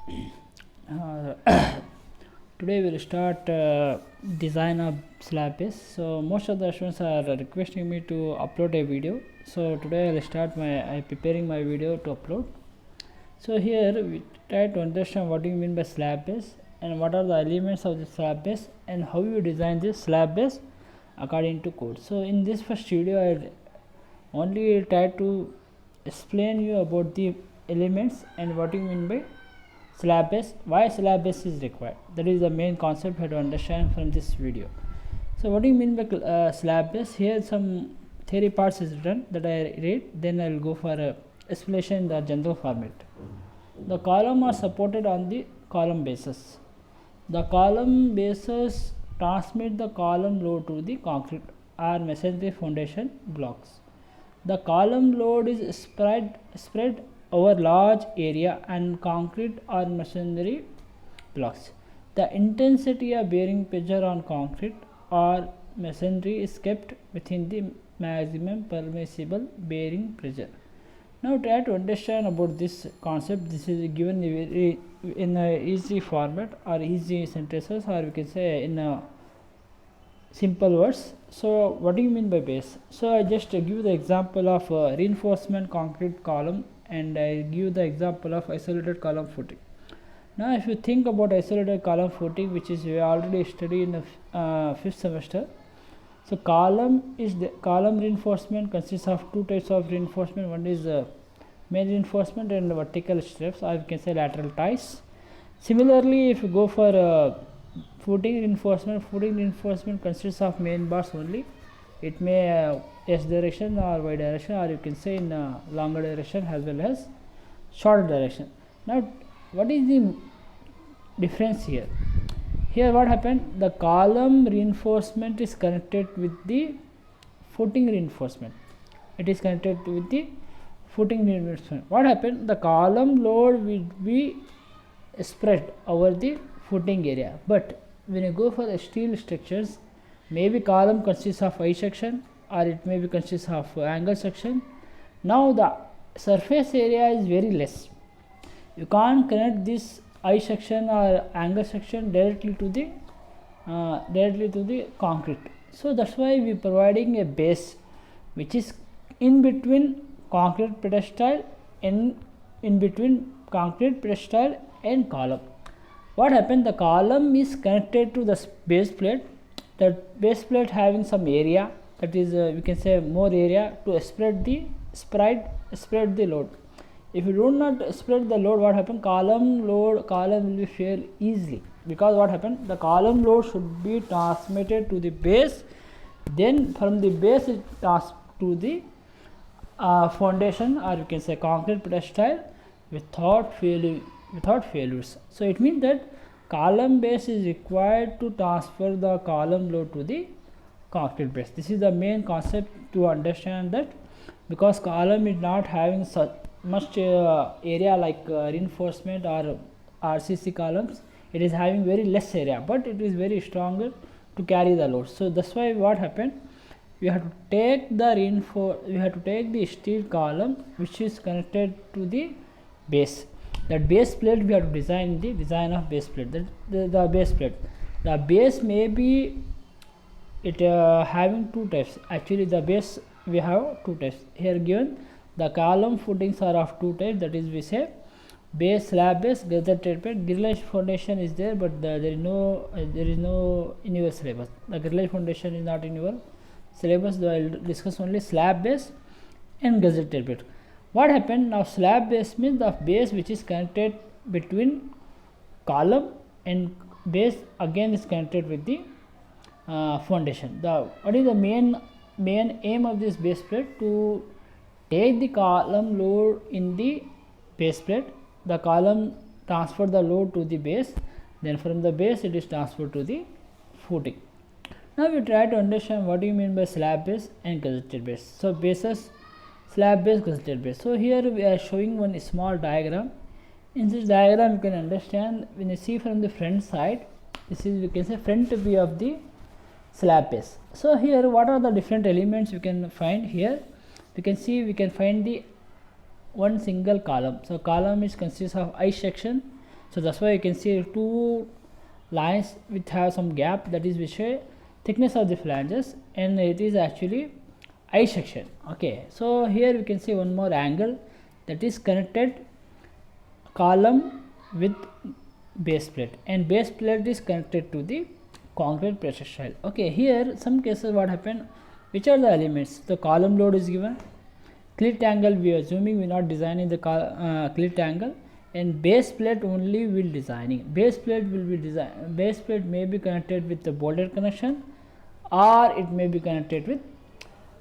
Uh, Today we will start design of slab base. So most of the students are requesting me to upload a video. So today I will start I preparing my video to upload. So here we try to understand what do you mean by slab base and what are the elements of the slab base and how you design this slab base according to code. So in this first video I only try to explain you about the elements and what you mean by slab base, why slab base is required. That is the main concept you have to understand from this video. So what do you mean by slab base? Here some theory parts is written that I read, then I will go for a explanation in the general format. The column are supported on the column bases. The column bases transmit the column load to the concrete or masonry foundation blocks. The column load is spread over large area and concrete or masonry blocks. The intensity of bearing pressure on concrete or masonry is kept within the maximum permissible bearing pressure. Now try to understand about this concept. This is given in a easy format or easy sentences, or we can say in a simple words. So what do you mean by base? So I just give the example of reinforcement concrete column, and I give the example of isolated column footing. Now if you think about isolated column footing, which is we already studied in the 5th semester. So column reinforcement consists of two types of reinforcement. One is main reinforcement and vertical strips, or you can say lateral ties. Similarly, if you go for footing reinforcement consists of main bars only. It may S direction or Y direction, or you can say in longer direction as well as shorter direction. Now what is the difference here? Here what happened, the column reinforcement is connected with the footing reinforcement. It is connected with the footing reinforcement. What happened, the column load will be spread over the footing area, but when you go for the steel structures, maybe column consists of I section or it may be consists of angle section. Now the surface area is very less. You can't connect this I section or angle section directly to the concrete. So that's why we providing a base which is in between concrete pedestal and in between concrete pedestal and column. What happened, the column is connected to the base plate. That base plate having some area, that is we can say more area to spread the load. If you do not spread the load, what happened, column will be fail easily, because what happened, the column load should be transmitted to the base, then from the base it transmits to the foundation, or you can say concrete pedestal without failures. So it means that column base is required to transfer the column load to the concrete base. This is the main concept to understand that, because column is not having such much area like reinforcement or RCC columns. It is having very less area, but it is very stronger to carry the load. So that's why what happened, we have to take the steel column which is connected to the base. That base plate we have to design the design of base plate. The base plate, the base may be it having two types. Actually the base we have two types here given. The column footings are of two types, that is we say base, slab base, gazetted plate. Grilage foundation is there, but there is no in your syllabus. The grilage foundation is not in your syllabus. I will discuss only slab base and gazetted plate. What happened, now slab base means the base which is connected between column and base again is connected with the foundation. What is the main aim of this base plate? To take the column load in the base plate, the column transfer the load to the base, then from the base it is transferred to the footing. Now we try to understand what do you mean by slab base and gazetted base. So bases, slab base, gazetted base. So here we are showing one small diagram. In this diagram you can understand, when you see from the front side, this is, you can say, front view of the slab base. So here what are the different elements you can find here? We can see, we can find the one single column. So column is consists of I section. So that's why you can see two lines which have some gap, that is which thickness of the flanges, and it is actually I section. Okay, so here we can see one more angle, that is connected column with base plate, and base plate is connected to the concrete pressure style. Okay, here some cases what happened, which are the elements, the column load is given, clit angle we are assuming, we are not designing the clit angle, and base plate only will designing. Base plate will be designed, base plate may be connected with the bolted connection, or it may be connected with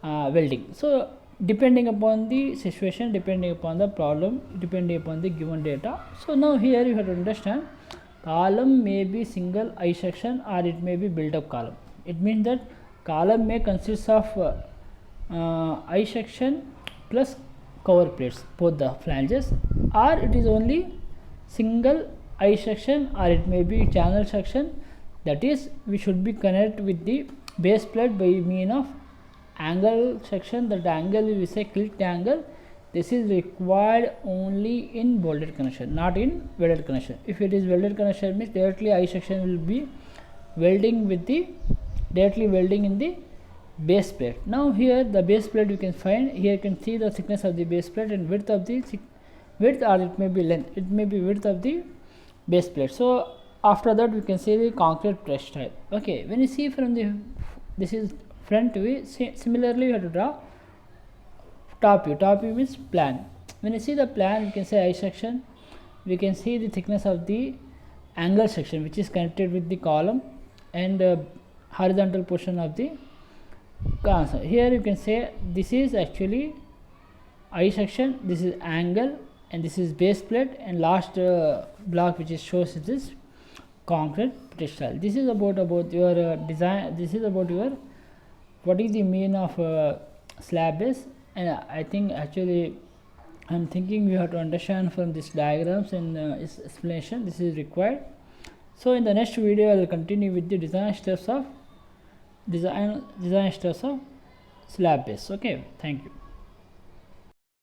welding. So depending upon the situation, depending upon the problem, depending upon the given data. So now here you have to understand, column may be single I section or it may be built up column. It means that column may consist of I section plus cover plates, both the flanges, or it is only single I section, or it may be channel section, that is we should be connected with the base plate by mean of angle section. That angle we say clit angle. This is required only in bolted connection, not in welded connection. If it is welded connection, means directly I section will be welding with the directly welding in the base plate. Now here the base plate you can find, here you can see the thickness of the base plate and width of the width, or it may be length, it may be width of the base plate. So after that we can see the concrete press style. Okay, when you see from the, this is front view, similarly you have to draw top view. Top view means plan. When you see the plan, you can say I section, we can see the thickness of the angle section which is connected with the column, and horizontal portion of the console. Here you can say this is actually I section, this is angle, and this is base plate, and last block which is shows is this concrete press style. This is about your design, this is about your what is the mean of slab base. And I think actually I'm thinking we have to understand from this diagrams and explanation, this is required. So in the next video I will continue with the design steps of slab base. Okay, thank you.